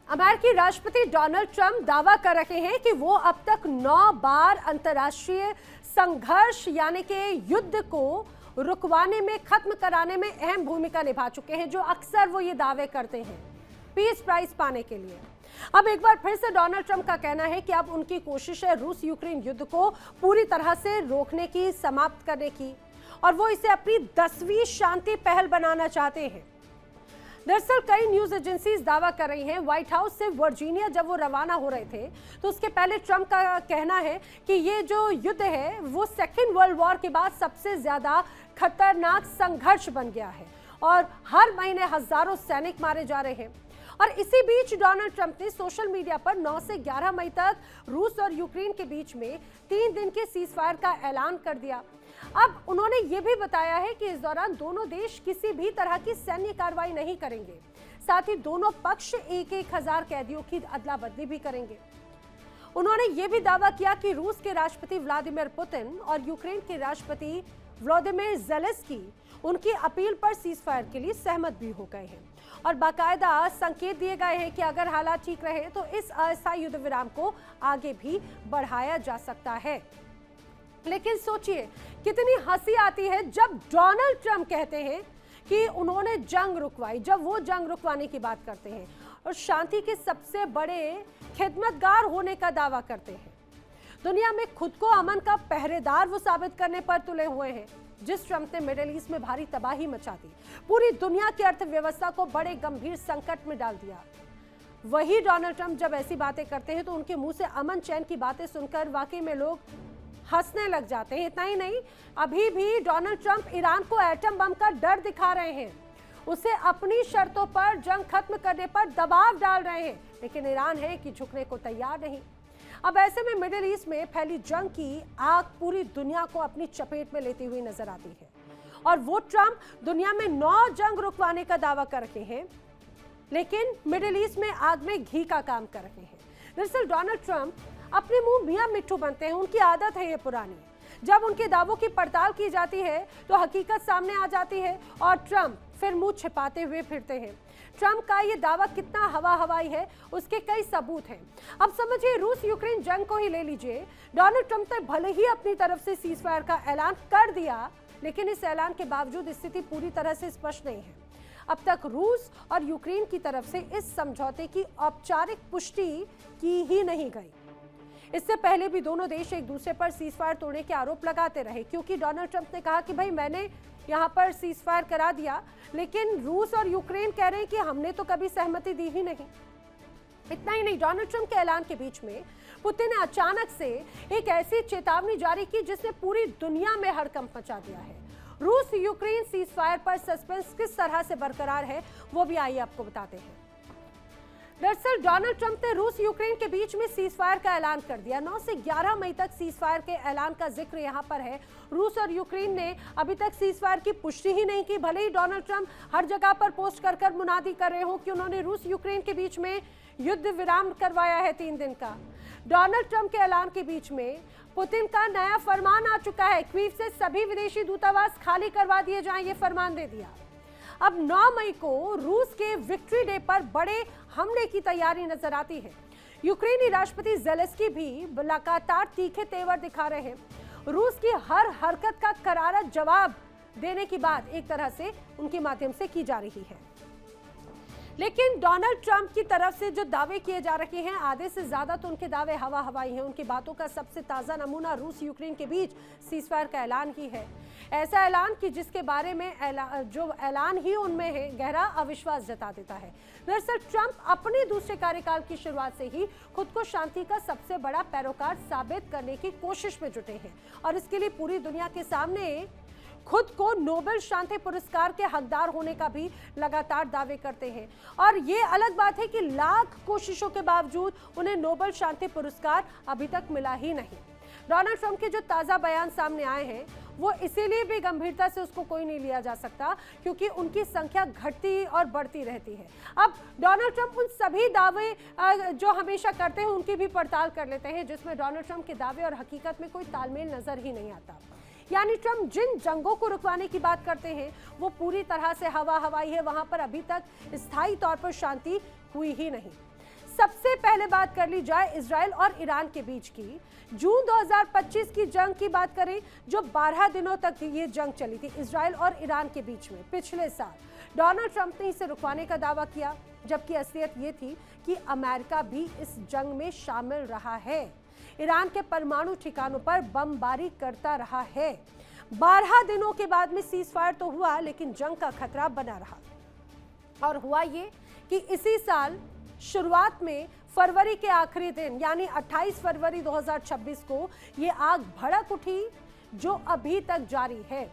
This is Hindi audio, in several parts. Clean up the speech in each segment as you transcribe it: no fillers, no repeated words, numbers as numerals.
अमेरिकी राष्ट्रपति डोनाल्ड ट्रंप दावा कर रहे हैं कि वो अब तक 9 बार अंतर्राष्ट्रीय संघर्ष यानी कि युद्ध को रुकवाने में, खत्म कराने में अहम भूमिका निभा चुके हैं, जो अक्सर वो ये दावे करते हैं पीस प्राइज पाने के लिए। अब एक बार फिर से डोनाल्ड ट्रंप का कहना है कि अब उनकी कोशिश है रूस यूक्रेन युद्ध को पूरी तरह से रोकने की, समाप्त करने की, और वो इसे अपनी 10वीं शांति पहल बनाना चाहते हैं। दरअसल कई न्यूज एजेंसीज दावा कर रही हैं, व्हाइट हाउस से वर्जीनिया जब वो रवाना हो रहे थे तो उसके पहले ट्रंप का कहना है कि ये जो युद्ध है वो सेकेंड वर्ल्ड वॉर के बाद सबसे ज्यादा खतरनाक संघर्ष बन गया है और हर महीने हजारों सैनिक मारे जा रहे हैं। और इसी बीच डोनाल्ड ट्रंप ने सोशल मीडिया पर 9 से 11 मई तक रूस और यूक्रेन के बीच में 3 दिन के सीज फायर का ऐलान कर दिया। अब उन्होंने ये भी बताया है कि इस दौरान दोनों देश किसी भी तरह की सैन्य कार्रवाई नहीं करेंगे, साथ ही दोनों पक्ष 1,000 कैदियों की अदला बदली भी करेंगे। उन्होंने ये भी दावा किया कि रूस के राष्ट्रपति व्लादिमीर पुतिन और यूक्रेन के राष्ट्रपति व्लादिमीर ज़ेलेंस्की उनकी अपील पर सीज फायर के लिए सहमत भी हो गए हैं और बाकायदा संकेत दिए गए हैं कि अगर हालात ठीक रहे तो इस अस्थायी युद्ध विराम को आगे भी बढ़ाया जा सकता है। लेकिन सोचिए कितनी हंसी आती है जब डोनाल्ड ट्रंप कहते हैं कि उन्होंने जंग रुकवाई, जब वो जंग रुकवाने की बात करते हैं और शांति के सबसे बड़े खिदमतगार होने का दावा करते हैं। दुनिया में खुद को अमन का पहरेदार वो साबित करने पर तुले हुए हैं। जिस ट्रंप ने मिडिल ईस्ट में भारी तबाही मचा दी, पूरी दुनिया की अर्थव्यवस्था को बड़े गंभीर संकट में डाल दिया, वही डोनाल्ड ट्रंप जब ऐसी बातें करते हैं तो उनके मुंह से अमन चैन की बातें सुनकर वाकई में लोग हंसने लग जाते हैं। इतना ही नहीं, अभी भी डोनाल्ड ट्रंप ईरान को एटम बम का डर दिखा रहे हैं, उसे अपनी शर्तों पर जंग खत्म करने पर दबाव डाल रहे हैं, लेकिन ईरान है कि झुकने को तैयार नहीं। अब ऐसे में मिडिल ईस्ट में फैली जंग की आग पूरी दुनिया को अपनी चपेट में लेती हुई नजर आती है और वो ट्रंप दुनिया में 9 जंग रुकवाने का दावा कर रहे हैं, लेकिन मिडिल ईस्ट में आग में घी का काम कर रहे हैं। दरअसल डोनाल्ड ट्रंप अपने मुंह मियां मिट्ठू बनते हैं, उनकी आदत है ये पुरानी। जब उनके दावों की पड़ताल की जाती है तो हकीकत सामने आ जाती है और ट्रंप फिर मुंह छिपाते हुए फिरते हैं। ट्रंप का ये दावा कितना हवा हवाई है उसके कई सबूत हैं। अब समझिए, रूस यूक्रेन जंग को ही ले लीजिए, डोनाल्ड ट्रंप ने भले ही अपनी तरफ से सीज फायर का ऐलान कर दिया, लेकिन इस ऐलान के बावजूद स्थिति पूरी तरह से स्पष्ट नहीं है। अब तक रूस और यूक्रेन की तरफ से इस समझौते की औपचारिक पुष्टि की ही नहीं गई। इससे पहले भी दोनों देश एक दूसरे पर सीज फायर तोड़ने के आरोप लगाते रहे, क्योंकि डोनाल्ड ट्रंप ने कहा कि भाई मैंने यहाँ पर सीज फायर करा दिया, लेकिन रूस और यूक्रेन कह रहे हैं कि हमने तो कभी सहमति दी ही नहीं। इतना ही नहीं, डोनाल्ड ट्रंप के ऐलान के बीच में पुतिन ने अचानक से एक ऐसी चेतावनी जारी की जिसने पूरी दुनिया में हड़कंप मचा दिया है। रूस यूक्रेन सीज फायर पर सस्पेंस किस तरह से बरकरार है वो भी आइए आपको बताते हैं। दरअसल डोनाल्ड ट्रंप ने रूस यूक्रेन के बीच में सीज फायर का ऐलान कर दिया। 9 से 11 मई तक सीज फायर के ऐलान का जिक्र यहाँ पर है। रूस और यूक्रेन ने अभी तक सीज फायर की पुष्टि ही नहीं की, भले ही डोनाल्ड ट्रंप हर जगह पर पोस्ट कर कर मुनादी कर रहे हो कि उन्होंने रूस यूक्रेन के बीच में युद्ध विराम करवाया है 3 दिन का। डोनाल्ड ट्रंप के ऐलान के बीच में पुतिन का नया फरमान आ चुका है, कीव से सभी विदेशी दूतावास खाली करवा दिए जाएं, ये फरमान दे दिया। अब 9 मई को रूस के विक्ट्री डे पर बड़े हमले की तैयारी नजर आती है। यूक्रेनी राष्ट्रपति ज़ेलेंस्की भी लगातार तीखे तेवर दिखा रहे हैं। रूस की हर हरकत का करारा जवाब देने की बात एक तरह से उनके माध्यम से की जा रही है। लेकिन डोनाल्ड ट्रंप की तरफ से जो दावे किए जा रहे हैं, आधे से ज्यादा तो उनके दावे हवा हवाई हैं। उनकी बातों का सबसे ताजा नमूना रूस यूक्रेन के बीच सीज फायर का ऐलान ही है। ऐसा ऐलान कि जिसके बारे में जो ऐलान ही उनमें है, गहरा अविश्वास जता देता है। दरअसल ट्रंप अपने दूसरे कार्यकाल की शुरुआत से ही खुद को शांति का सबसे बड़ा पैरोकार साबित करने की कोशिश में जुटे हैं और इसके लिए पूरी दुनिया के सामने खुद को नोबेल शांति पुरस्कार के हकदार होने का भी लगातार दावे करते हैं। और ये अलग बात है कि लाख कोशिशों के बावजूद उन्हें नोबेल शांति पुरस्कार अभी तक मिला ही नहीं। डोनाल्ड ट्रंप के जो ताजा बयान सामने आए हैं वो इसीलिए भी गंभीरता से उसको कोई नहीं लिया जा सकता क्योंकि उनकी संख्या घटती और बढ़ती रहती है। अब डोनाल्ड ट्रंप उन सभी दावे जो हमेशा करते हैं उनकी भी पड़ताल कर लेते हैं, जिसमें डोनाल्ड ट्रंप के दावे और हकीकत में कोई तालमेल नजर ही नहीं आता। यानी ट्रंप जिन जंगों को रुकवाने की बात करते हैं वो पूरी तरह से हवा हवाई है, वहां पर अभी तक स्थायी तौर पर शांति हुई ही नहीं। सबसे पहले बात कर ली जाए इजराइल और ईरान के बीच की, जून 2025 की जंग की बात करें, जो 12 दिनों तक ये जंग चली थी इजराइल और ईरान के बीच में। पिछले साल डोनाल्ड ट्रंप ने इसे रुकवाने का दावा किया, जबकि असलियत ये थी कि अमेरिका भी इस जंग में शामिल रहा है, ईरान के परमाणु ठिकानों पर बमबारी करता रहा है। 12 दिनों के बाद में सीज फायर तो हुआ, लेकिन जंग का खतरा बना रहा। और हुआ ये कि इसी साल शुरुआत में फरवरी के आखिरी दिन यानी 28 फरवरी 2026 को ये आग भड़क उठी, जो अभी तक जारी है।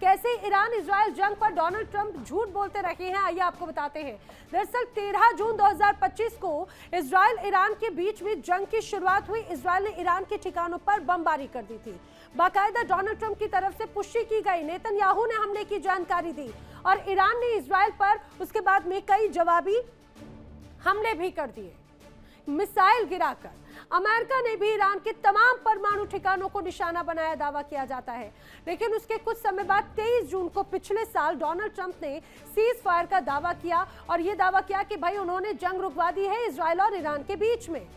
कैसे ईरान इजराइल जंग पर डोनाल्ड ट्रंप झूठ बोलते रहे हैं, आइए आपको बताते हैं। दरअसल 13 जून 2025 को इजराइल ईरान के बीच में जंग की शुरुआत हुई। इजराइल ने ईरान के ठिकानों पर बमबारी कर दी थी। बाकायदा डोनाल्ड ट्रंप की तरफ से पुष्टि की गई, नेतन्याहू ने हमले की जानकारी दी और ईरान ने इजराइल पर उसके बाद में कई जवाबी हमले भी कर दिए, मिसाइल गिराकर। अमेरिका ने भी ईरान के तमाम परमाणु ठिकानों को निशाना बनाया, दावा किया जाता है। लेकिन उसके कुछ समय बाद 23 जून को पिछले साल डोनाल्ड ट्रंप ने सीज फायर का दावा किया और यह दावा किया कि भाई उन्होंने जंग रुकवा दी है इजराइल और ईरान के बीच में।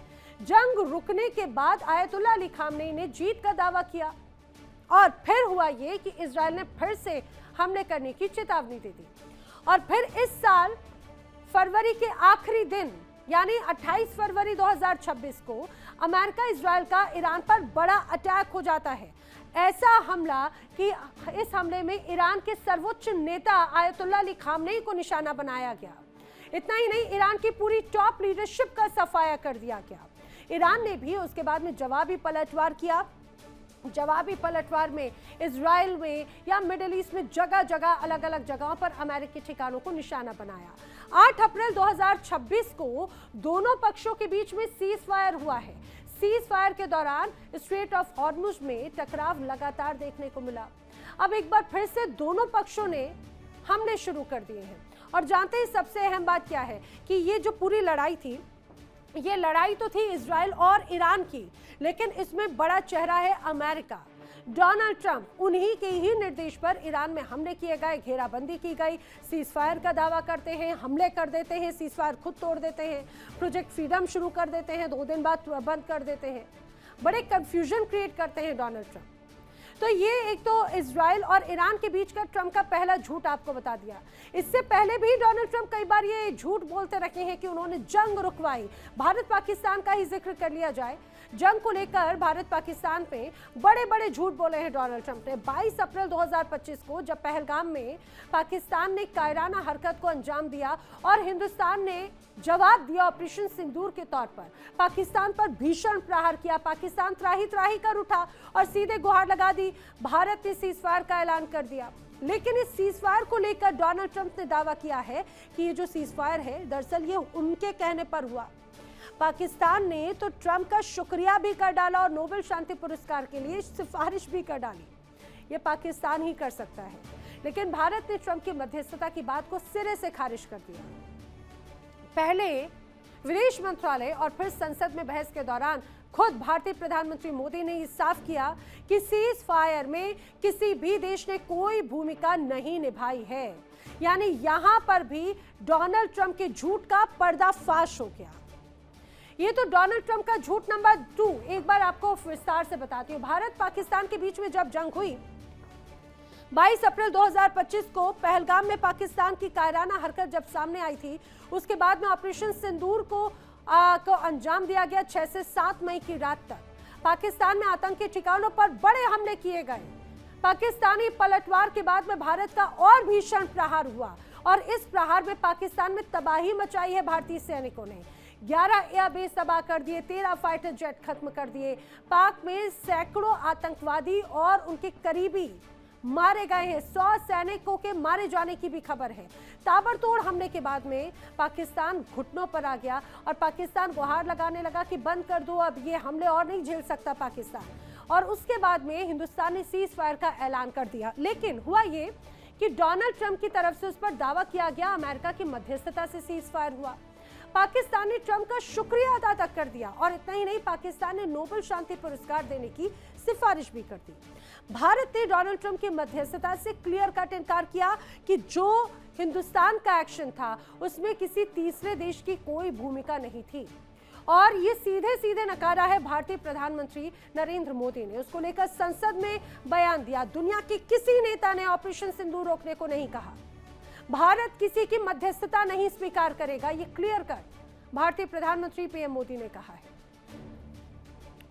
जंग रुकने के बाद आयतुल्ला अली खामनेई ने जीत का दावा किया और फिर हुआ ये कि इजराइल ने फिर से हमले करने की चेतावनी दे दी। और फिर इस साल फरवरी के आखिरी दिन यानी 28 फरवरी 2026 को अमेरिका इजराइल का ईरान पर बड़ा अटैक हो जाता है। ऐसा हमला कि इस हमले में ईरान के सर्वोच्च नेता आयतुल्ला अली खामनेई को निशाना बनाया गया। इतना ही नहीं, ईरान की पूरी टॉप लीडरशिप का सफाया कर दिया गया। ईरान ने भी उसके बाद में जवाबी पलटवार किया। जवाबी पलटवार में इजराइल में या मिडिल ईस्ट में जगह जगह अलग अलग जगहों पर अमेरिकी ठिकानों को निशाना बनाया। 8 अप्रैल 2026 को दोनों पक्षों के बीच में सीज फायर हुआ है। सीज फायर के दौरान स्ट्रेट ऑफ हॉर्मुज में टकराव लगातार देखने को मिला। अब एक बार फिर से दोनों पक्षों ने हमले शुरू कर दिए हैं। और जानते हैं सबसे अहम बात क्या है कि ये जो पूरी लड़ाई थी, ये लड़ाई तो थी इजराइल और ईरान की, लेकिन इसमें बड़ा चेहरा है अमेरिका। डोनाल्ड ट्रंप, उन्हीं के ही निर्देश पर ईरान में हमले किए गए, घेराबंदी की गई, सीज फायर का दावा करते हैं, हमले कर देते हैं, सीज फायर खुद तोड़ देते हैं, प्रोजेक्ट फ्रीडम शुरू कर देते हैं, 2 दिन बाद बंद कर देते हैं। बड़े कंफ्यूजन क्रिएट करते हैं डोनाल्ड ट्रंप। तो ये एक तो इजराइल और ईरान के बीच का ट्रंप का पहला झूठ आपको बता दिया। इससे पहले भी डोनाल्ड ट्रंप कई बार ये झूठ बोलते रहे हैं कि उन्होंने जंग रुकवाई। भारत पाकिस्तान का ही जिक्र कर लिया जाए, जंग को लेकर भारत पाकिस्तान पे बड़े बड़े झूठ बोले हैं डोनाल्ड ट्रंप ने। 22 अप्रैल 2025 को जब पहलगाम में पाकिस्तान ने कायराना हरकत को अंजाम दिया और हिंदुस्तान ने जवाब दिया ऑपरेशन सिंदूर के तौर पर, पाकिस्तान पर भीषण प्रहार किया, पाकिस्तान त्राही त्राही कर उठा और सीधे गुहार लगा दी। भारत ने सीज फायर का ऐलान कर दिया। लेकिन इस सीज फायर को लेकर डोनाल्ड ट्रंप ने दावा किया है कि ये जो सीज फायर है दरअसल ये उनके कहने पर हुआ। पाकिस्तान ने तो ट्रंप का शुक्रिया भी कर डाला और नोबेल शांति पुरस्कार के लिए सिफारिश भी कर डाली। ये पाकिस्तान ही कर सकता है, लेकिन भारत ने ट्रंप की मध्यस्थता की बात को सिरे से खारिज कर दिया। पहले विदेश मंत्रालय और फिर संसद में बहस के दौरान खुद भारतीय प्रधानमंत्री मोदी ने ये साफ किया कि सीज फायर में किसी भी देश ने कोई भूमिका नहीं निभाई है। यानी यहां पर भी डोनाल्ड ट्रंप के झूठ का पर्दाफाश हो गया। ये तो डोनाल्ड ट्रंप का झूठ नंबर 2। एक बार आपको विस्तार से बताती हूँ। भारत पाकिस्तान के बीच में जब जंग हुई 22 अप्रैल 2025 को पहलगाम में पाकिस्तान की कायराना हरकत जब सामने आई थी, उसके बाद में ऑपरेशन सिंदूर को अंजाम दिया गया। 6 से 7 मई की रात तक पाकिस्तान में आतंकी ठिकानों पर बड़े हमले किए गए। पाकिस्तानी पलटवार के बाद में भारत का और भीषण प्रहार हुआ और इस प्रहार में पाकिस्तान में तबाही मचाई है भारतीय सैनिकों ने। 11 एयरबेस तबाह कर दिए, 13 फाइटर जेट खत्म कर दिए। पाक में सैकड़ों आतंकवादी और उनके करीबी मारे गए हैं। 100 सैनिकों के मारे जाने की भी खबर है। ताबड़तोड़ हमले के बाद में पाकिस्तान घुटनों पर आ गया और पाकिस्तान गुहार लगाने लगा कि बंद कर दो, अब ये हमले और नहीं झेल सकता पाकिस्तान। और उसके बाद में हिंदुस्तान ने सीज फायर का ऐलान कर दिया। लेकिन हुआ ये कि डोनाल्ड ट्रंप की तरफ से उस पर दावा किया गया अमेरिका की मध्यस्थता से सीज फायर हुआ। पाकिस्तान ने ट्रंप का शुक्रिया अदा तक कर दिया और इतना ही नहीं, पाकिस्तान ने नोबेल शांति पुरस्कार देने की सिफारिश भी कर दी। भारत ने डोनाल्ड ट्रंप की मध्यस्थता से क्लियर कट इनकार किया कि जो हिंदुस्तान का एक्शन था उसमें किसी तीसरे देश की कोई भूमिका नहीं थी। और ये सीधे सीधे नकारा है भारतीय प्रधानमंत्री नरेंद्र मोदी ने। उसको लेकर संसद में बयान दिया। दुनिया के किसी नेता ने ऑपरेशन सिंदूर रोकने को नहीं कहा। भारत किसी की मध्यस्थता नहीं स्वीकार करेगा, ये क्लियर कट भारतीय प्रधानमंत्री पीएम मोदी ने कहा है।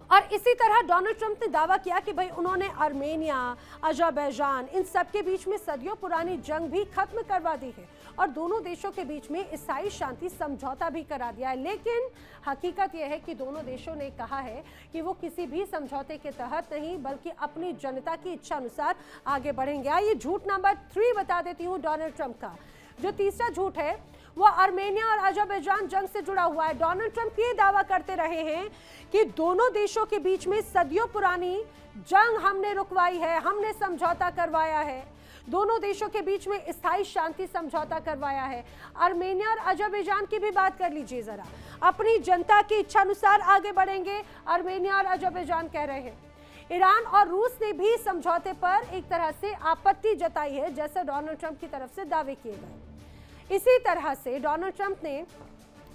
और इसी तरह डोनाल्ड ट्रंप ने दावा किया कि भाई उन्होंने आर्मेनिया, अजरबैजान, इन सब के बीच में सदियों पुरानी जंग भी खत्म करवा दी है और दोनों देशों के बीच में स्थायी शांति समझौता भी करा दिया है। लेकिन हकीकत यह है कि दोनों देशों ने कहा है कि वो किसी भी समझौते के तहत नहीं बल्कि अपनी जनता की इच्छा अनुसार आगे बढ़ेंगे। आइए झूठ नंबर 3 बता देती हूँ डोनाल्ड ट्रंप का। जो तीसरा झूठ है वो आर्मेनिया और अजरबैजान जंग से जुड़ा हुआ है। डोनाल्ड ट्रंप ये दावा करते रहे हैं कि दोनों देशों के बीच में सदियों पुरानी जंग हमने रुकवाई है, हमने समझौता करवाया है, दोनों देशों के बीच में स्थायी शांति समझौता करवाया है। आर्मेनिया और अजरबैजान की भी बात कर लीजिए जरा। अपनी जनता की इच्छा अनुसार आगे बढ़ेंगे, आर्मेनिया और अजरबैजान कह रहे हैं। ईरान और रूस ने भी समझौते पर एक तरह से आपत्ति जताई है, जैसे डोनाल्ड ट्रंप की तरफ से दावे किए गए। इसी तरह से डोनाल्ड ट्रंप ने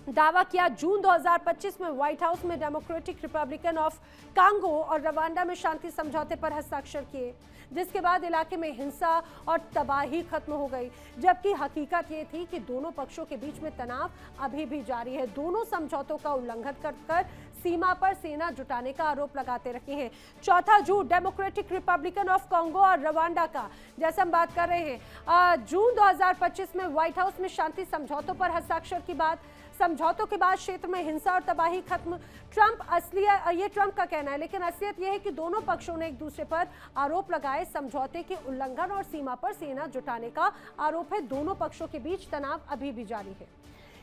दावा किया जून 2025 में व्हाइट हाउस में डेमोक्रेटिक रिपब्लिकन ऑफ कांगो और रवांडा में शांति समझौते पर हस्ताक्षर किए, जिसके बाद इलाके में हिंसा और तबाही खत्म हो गई। जबकि हकीकत ये थी कि दोनों पक्षों के बीच में तनाव अभी भी जारी है। दोनों समझौतों का उल्लंघन कर सीमा पर सेना जुटाने का आरोप लगाते रहे हैं। चौथा झूठ डेमोक्रेटिक रिपब्लिकन ऑफ कांगो और रवांडा का, जैसे हम बात कर रहे हैं जून 2025 में व्हाइट हाउस में शांति समझौतों पर हस्ताक्षर की बात। समझौतों के बाद क्षेत्र में हिंसा और तबाही खत्म। ये ट्रंप का कहना है, लेकिन असलियत यह है कि दोनों पक्षों ने एक दूसरे पर आरोप लगाए। समझौते के उल्लंघन और सीमा पर सेना जुटाने का आरोप है। दोनों पक्षों के बीच तनाव अभी भी जारी है।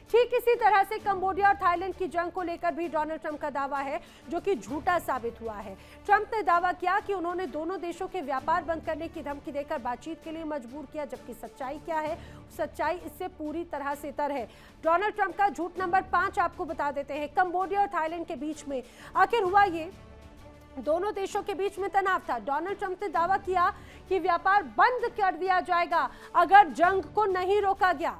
ठीक इसी तरह से कंबोडिया और थाईलैंड की जंग को लेकर भी डोनाल्ड ट्रंप का दावा है, जो कि झूठा साबित हुआ है। ट्रंप ने दावा किया कि उन्होंने दोनों देशों के व्यापार बंद करने की धमकी देकर बातचीत के लिए मजबूर किया, जबकि सच्चाई क्या है? सच्चाई इससे पूरी तरह से तर है। डोनाल्ड ट्रंप का झूठ नंबर 5 आपको बता देते हैं। कंबोडिया और थाईलैंड के बीच में आखिर हुआ ये, दोनों देशों के बीच में तनाव था। डोनाल्ड ट्रंप ने दावा किया कि व्यापार बंद कर दिया जाएगा अगर जंग को नहीं रोका गया।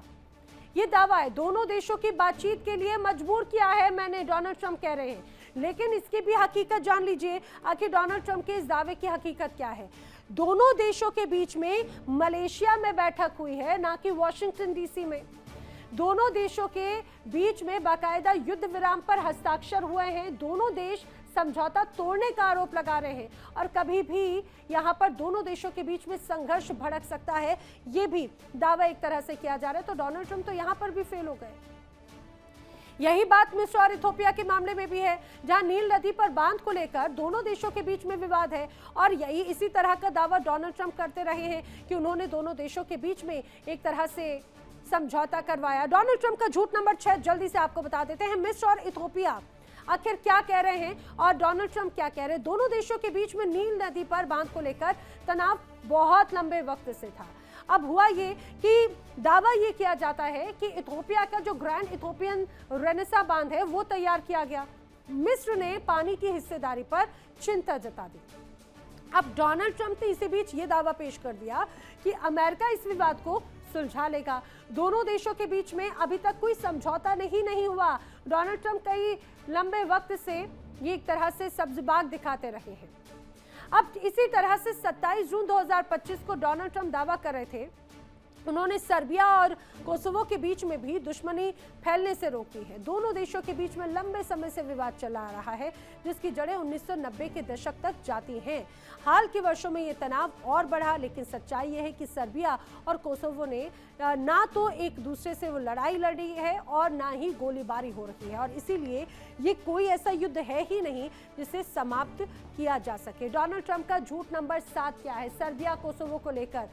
ये दावा है, दोनों देशों की बातचीत के लिए मजबूर किया है मैंने, डोनाल्ड ट्रंप कह रहे हैं। लेकिन इसकी भी हकीकत जान लीजिए, आखिर डोनाल्ड ट्रंप के इस दावे की हकीकत क्या है। दोनों देशों के बीच में मलेशिया में बैठक हुई है, ना कि वॉशिंगटन डीसी में। दोनों देशों के बीच में बाकायदा युद्ध विराम पर हस्ताक्षर हुए हैं। दोनों देश समझौता तोड़ने का आरोप लगा रहे हैं और कभी भी यहां पर दोनों देशों के बीच में संघर्ष भड़क सकता है, ये भी दावा एक तरह से किया जा रहा है। तो डोनाल्ड ट्रंप तो यहां पर भी फेल हो गए। यही बात मिस्र और इथोपिया के मामले में भी है, जहां नील नदी पर बांध को लेकर दोनों देशों के बीच में विवाद है और यही इसी तरह का दावा डोनाल्ड ट्रंप करते रहे हैं कि उन्होंने दोनों देशों के बीच में एक तरह से समझौता करवाया। डोनाल्ड ट्रंप का झूठ नंबर 6 जल्दी से आपको बता देते हैं। मिस्र और इथोपिया आखिर क्या कह रहे हैं और डोनाल्ड ट्रंप क्या कह रहे हैं? दोनों देशों के बीच में नील नदी पर बांध को लेकर तनाव बहुत लंबे वक्त से था। अब हुआ ये कि दावा ये किया जाता है कि इथोपिया का जो ग्रैंड इथोपियन रेनेसा बांध है वो तैयार किया गया। मिस्र ने पानी की हिस्सेदारी पर चिंता जता दी। अब डोनाल्ड ट्रंप ने इसी बीच ये दावा पेश कर दिया कि अमेरिका इस विवाद को सुलझा लेगा। दोनों देशों के बीच में अभी तक कोई समझौता नहीं हुआ। डोनाल्ड ट्रंप कई लंबे वक्त से ये एक तरह से सब्ज़बाग दिखाते रहे हैं। अब इसी तरह से 27 जून 2025 को डोनाल्ड ट्रंप दावा कर रहे थे, उन्होंने सर्बिया और कोसोवो के बीच में भी दुश्मनी फैलने से रोकी है। दोनों देशों के बीच में लंबे समय से विवाद चला आ रहा है, जिसकी जड़ें 1990 के दशक तक जाती हैं। हाल के वर्षों में ये तनाव और बढ़ा, लेकिन सच्चाई ये है कि सर्बिया और कोसोवो ने ना तो एक दूसरे से वो लड़ाई लड़ी है और ना ही गोलीबारी हो रही है, और इसीलिए ये कोई ऐसा युद्ध है ही नहीं जिसे समाप्त किया जा सके। डोनाल्ड ट्रंप का झूठ नंबर 7 क्या है? सर्बिया कोसोवो को लेकर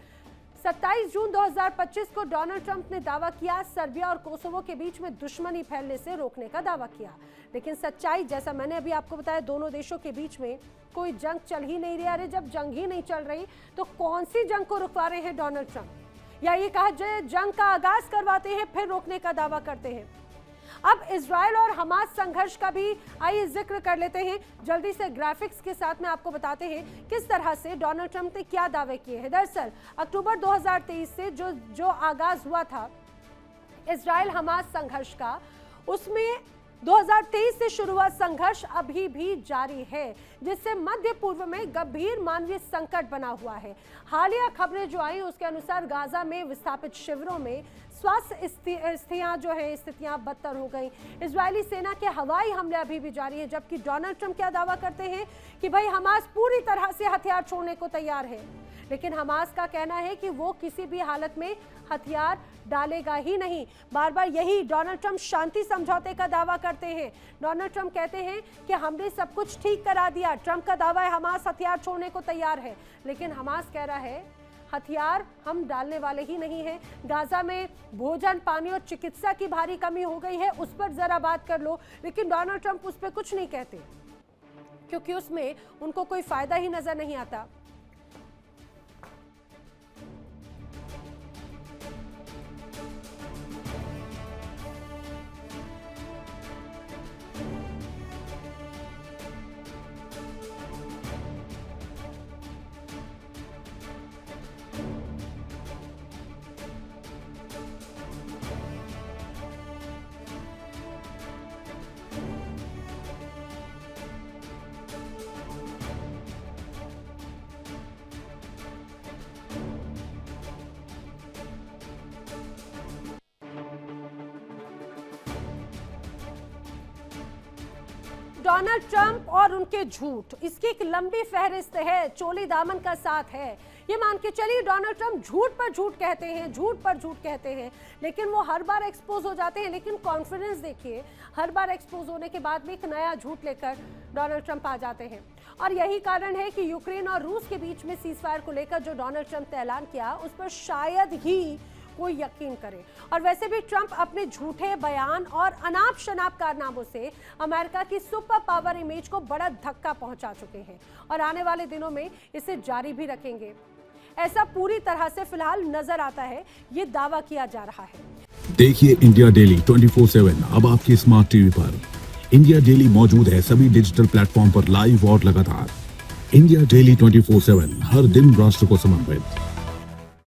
27 जून 2025 को डोनाल्ड ट्रंप ने दावा किया सर्बिया और कोसोवो के बीच में दुश्मनी फैलने से रोकने का दावा किया, लेकिन सच्चाई जैसा मैंने अभी आपको बताया, दोनों देशों के बीच में कोई जंग चल ही नहीं रही। अरे जब जंग ही नहीं चल रही तो कौन सी जंग को रुकवा रहे हैं डोनाल्ड ट्रंप? या ये कहा जाए जंग का आगाज करवाते हैं फिर रोकने का दावा करते हैं। अब इजराइल और हमास संघर्ष का भी आइए जिक्र कर लेते हैं जल्दी से, ग्राफिक्स के साथ में आपको बताते हैं किस तरह से डोनाल्ड ट्रंप ने क्या दावे किए हैं। दरअसल अक्टूबर 2023 से जो आगाज हुआ था इजराइल हमास संघर्ष का, उसमें 2023 से शुरू हुआ संघर्ष अभी भी जारी है, जिससे मध्य पूर्व में गंभीर मानवीय संकट बना हुआ है। हालिया खबरें जो आई उसके अनुसार गाजा में विस्थापित शिविरों में स्वास्थ्य स्थितियां बदतर हो गई। इजरायली सेना के हवाई हमले अभी भी जारी है, जबकि डोनाल्ड ट्रंप क्या दावा करते हैं कि भाई हमास पूरी तरह से हथियार छोड़ने को तैयार है, लेकिन हमास का कहना है कि वो किसी भी हालत में हथियार डालेगा ही नहीं। बार बार यही डोनाल्ड ट्रंप शांति समझौते का दावा करते हैं। डोनाल्ड ट्रंप कहते हैं कि हमने सब कुछ ठीक करा दिया। ट्रंप का दावा है हमास हथियार छोड़ने को तैयार है, लेकिन हमास कह रहा है हथियार हम डालने वाले ही नहीं हैं। गाजा में भोजन, पानी और चिकित्सा की भारी कमी हो गई है, उस पर जरा बात कर लो, लेकिन डोनाल्ड ट्रंप उस पर कुछ नहीं कहते, क्योंकि उसमें उनको कोई फायदा ही नजर नहीं आता। डोनाल्ड ट्रंप और उनके झूठ, इसकी एक लंबी फहरिस्त है, चोली दामन का साथ है। ये मान के चलिए डोनाल्ड ट्रंप झूठ पर झूठ कहते हैं, झूठ पर झूठ कहते हैं, लेकिन वो हर बार एक्सपोज हो जाते हैं। लेकिन कॉन्फिडेंस देखिए, हर बार एक्सपोज होने के बाद भी एक नया झूठ लेकर डोनाल्ड ट्रंप आ जाते हैं। और यही कारण है कि यूक्रेन और रूस के बीच में सीजफायर को लेकर जो डोनाल्ड ट्रंप ने ऐलान किया उस पर शायद ही कोई यकीन करे। और वैसे भी ट्रंप अपने झूठे बयान और अनाप शनाप कारनामों से अमेरिका की सुपर पावर इमेज को बड़ा धक्का पहुंचा चुके हैं और आने वाले दिनों में इसे जारी भी रखेंगे। ऐसा पूरी तरह से फिलहाल नजर आता है, ये दावा किया जा रहा है। देखिए इंडिया डेली 24/7 अब आपके स्मार्ट टीवी पर। इंडिया डेली मौजूद है सभी डिजिटल प्लेटफॉर्म पर लाइव और लगातार। इंडिया डेली 24/7 हर दिन राष्ट्र को समर्पित।